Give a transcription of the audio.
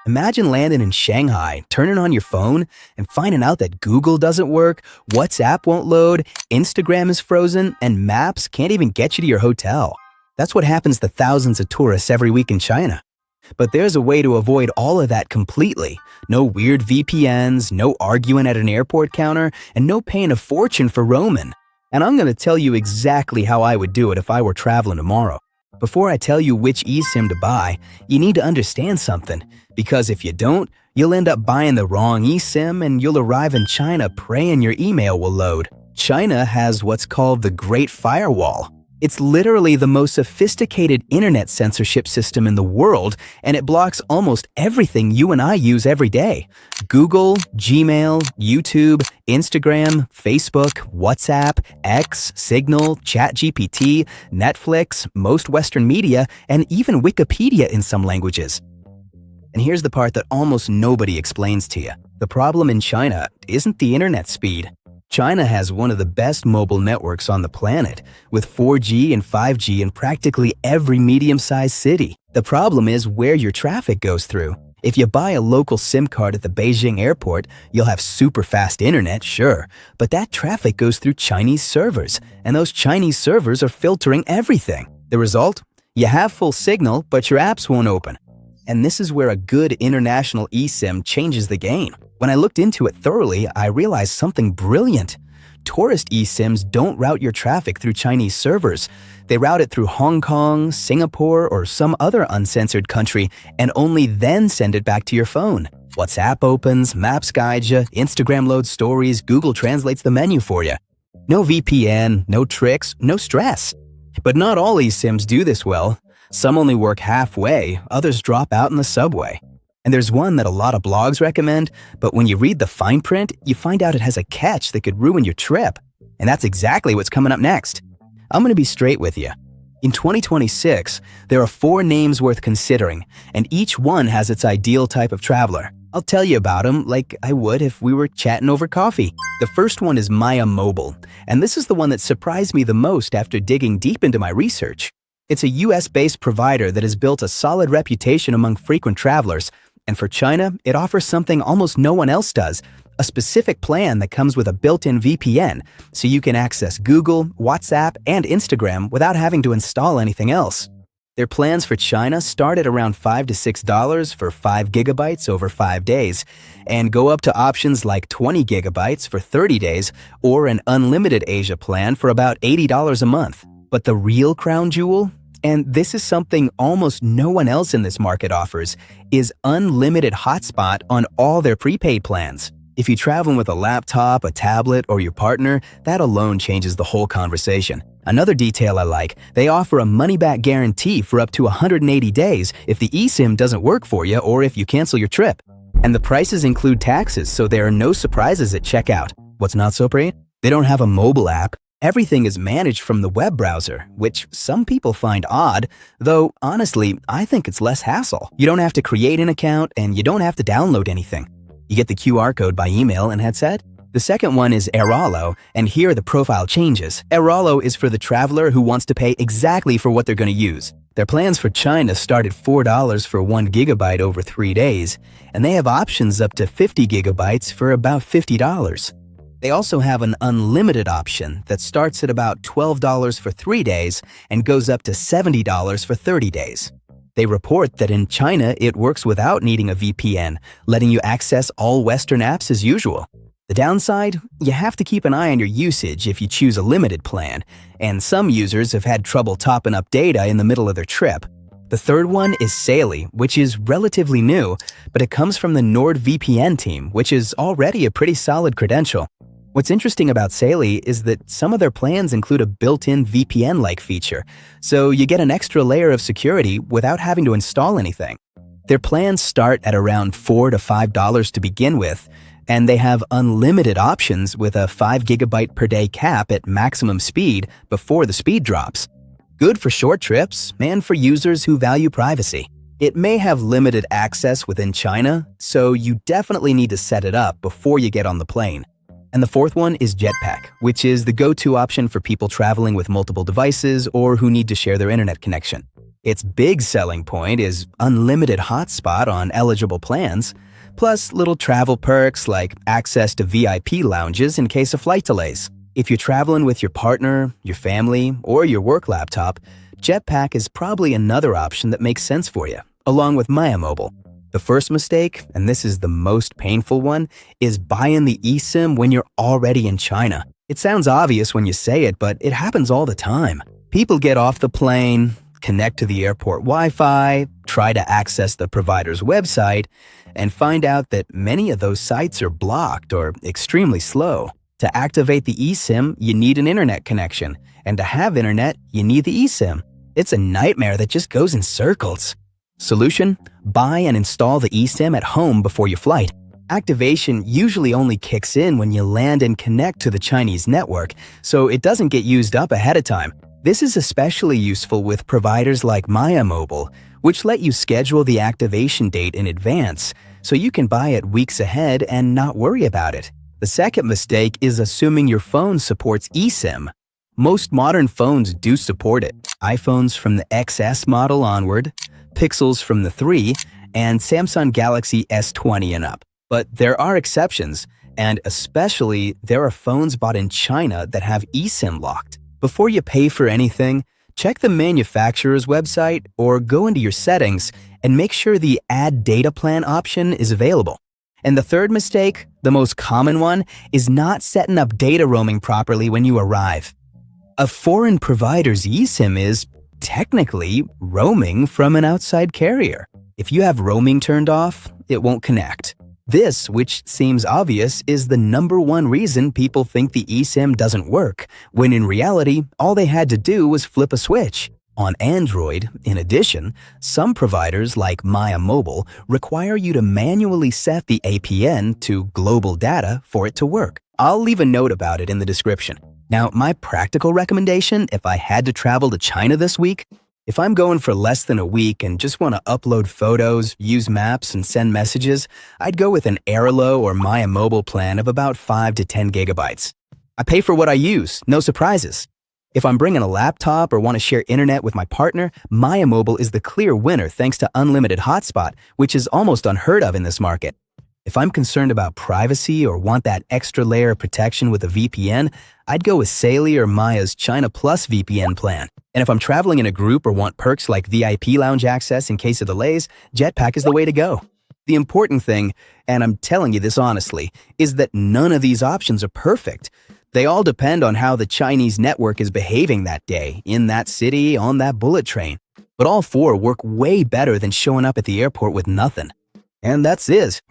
Imagine landing in Shanghai, turning on your phone, and finding out that Google doesn't work, WhatsApp won't load, Instagram is frozen, and Maps can't even get you to your hotel. That's what happens to thousands of tourists every week in China. But there's a way to avoid all of that completely. No weird VPNs, no arguing at an airport counter, and no paying a fortune for roaming. And I'm going to tell you exactly how I would do it if I were traveling tomorrow. Before I tell you which eSIM to buy, you need to understand something. Because if you don't, you'll end up buying the wrong eSIM and you'll arrive in China praying your email will load. China has what's called the Great Firewall. It's literally the most sophisticated internet censorship system in the world, and it blocks almost everything you and I use every day. Google, Gmail, YouTube, Instagram, Facebook, WhatsApp, X, Signal, ChatGPT, Netflix, most Western media, and even Wikipedia in some languages. And here's the part that almost nobody explains to you. The problem in China isn't the internet speed. China has one of the best mobile networks on the planet, with 4G and 5G in practically every medium-sized city. The problem is where your traffic goes through. If you buy a local SIM card at the Beijing airport, you'll have super fast internet, sure, but that traffic goes through Chinese servers, and those Chinese servers are filtering everything. The result? You have full signal, but your apps won't open. And this is where a good international eSIM changes the game. When I looked into it thoroughly, I realized something brilliant. Tourist eSIMs don't route your traffic through Chinese servers. They route it through Hong Kong, Singapore, or some other uncensored country, and only then send it back to your phone. WhatsApp opens, Maps guides you, Instagram loads stories, Google translates the menu for you. No VPN, no tricks, no stress. But not all eSIMs do this well. Some only work halfway, others drop out in the subway. And there's one that a lot of blogs recommend, but when you read the fine print, you find out it has a catch that could ruin your trip. And that's exactly what's coming up next. I'm going to be straight with you. In 2026, there are 4 names worth considering, and each one has its ideal type of traveler. I'll tell you about them like I would if we were chatting over coffee. The first one is Maya Mobile, and this is the one that surprised me the most after digging deep into my research. It's a US-based provider that has built a solid reputation among frequent travelers, and for China, it offers something almost no one else does, a specific plan that comes with a built-in VPN, so you can access Google, WhatsApp, and Instagram without having to install anything else. Their plans for China start at around $5 to $6 for 5 gigabytes over 5 days, and go up to options like 20 gigabytes for 30 days or an unlimited Asia plan for about $80 a month. But the real crown jewel, and this is something almost no one else in this market offers, is unlimited hotspot on all their prepaid plans. If you're traveling with a laptop, a tablet, or your partner, that alone changes the whole conversation. Another detail I like, they offer a money-back guarantee for up to 180 days if the eSIM doesn't work for you or if you cancel your trip. And the prices include taxes, so there are no surprises at checkout. What's not so great? They don't have a mobile app. Everything is managed from the web browser, which some people find odd, though honestly, I think it's less hassle. You don't have to create an account and you don't have to download anything. You get the QR code by email and headset. The second one is Airalo, and here the profile changes. Airalo is for the traveler who wants to pay exactly for what they're going to use. Their plans for China start at $4 for 1 gigabyte over 3 days, and they have options up to 50 gigabytes for about $50. They also have an unlimited option that starts at about $12 for 3 days and goes up to $70 for 30 days. They report that in China, it works without needing a VPN, letting you access all Western apps as usual. The downside? You have to keep an eye on your usage if you choose a limited plan, and some users have had trouble topping up data in the middle of their trip. The third one is Saily, which is relatively new, but it comes from the NordVPN team, which is already a pretty solid credential. What's interesting about Saily is that some of their plans include a built-in VPN-like feature, so you get an extra layer of security without having to install anything. Their plans start at around $4 to $5 to begin with, and they have unlimited options with a 5 gigabyte per day cap at maximum speed before the speed drops. Good for short trips and for users who value privacy. It may have limited access within China, so you definitely need to set it up before you get on the plane. And the fourth one is Jetpack, which is the go-to option for people traveling with multiple devices or who need to share their internet connection. Its big selling point is unlimited hotspot on eligible plans, plus little travel perks like access to VIP lounges in case of flight delays. If you're traveling with your partner, your family, or your work laptop, Jetpack is probably another option that makes sense for you, along with Maya Mobile. The first mistake, and this is the most painful one, is buying the eSIM when you're already in China. It sounds obvious when you say it, but it happens all the time. People get off the plane, connect to the airport Wi-Fi, try to access the provider's website, and find out that many of those sites are blocked or extremely slow. To activate the eSIM, you need an internet connection, and to have internet, you need the eSIM. It's a nightmare that just goes in circles. Solution? Buy and install the eSIM at home before your flight. Activation usually only kicks in when you land and connect to the Chinese network, so it doesn't get used up ahead of time. This is especially useful with providers like Maya Mobile, which let you schedule the activation date in advance, so you can buy it weeks ahead and not worry about it. The second mistake is assuming your phone supports eSIM. Most modern phones do support it. iPhones from the XS model onward, Pixels from the 3, and Samsung Galaxy S20 and up. But there are exceptions, and especially there are phones bought in China that have eSIM locked. Before you pay for anything, check the manufacturer's website or go into your settings and make sure the Add Data Plan option is available. And the third mistake, the most common one, is not setting up data roaming properly when you arrive. A foreign provider's eSIM is technically roaming from an outside carrier. If you have roaming turned off, it won't connect. This, which seems obvious, is the #1 reason people think the eSIM doesn't work, when in reality, all they had to do was flip a switch. On Android, in addition, some providers like Maya Mobile require you to manually set the APN to global data for it to work. I'll leave a note about it in the description. Now, my practical recommendation if I had to travel to China this week, if I'm going for less than a week and just want to upload photos, use maps, and send messages, I'd go with an Airlo or Maya Mobile plan of about 5 to 10 gigabytes. I pay for what I use, no surprises. If I'm bringing a laptop or want to share internet with my partner, Maya Mobile is the clear winner thanks to unlimited hotspot, which is almost unheard of in this market. If I'm concerned about privacy or want that extra layer of protection with a VPN, I'd go with Saily or Maya's China Plus VPN plan. And if I'm traveling in a group or want perks like VIP lounge access in case of delays, Jetpack is the way to go. The important thing, and I'm telling you this honestly, is that none of these options are perfect. They all depend on how the Chinese network is behaving that day, in that city, on that bullet train. But all four work way better than showing up at the airport with nothing. And that's it.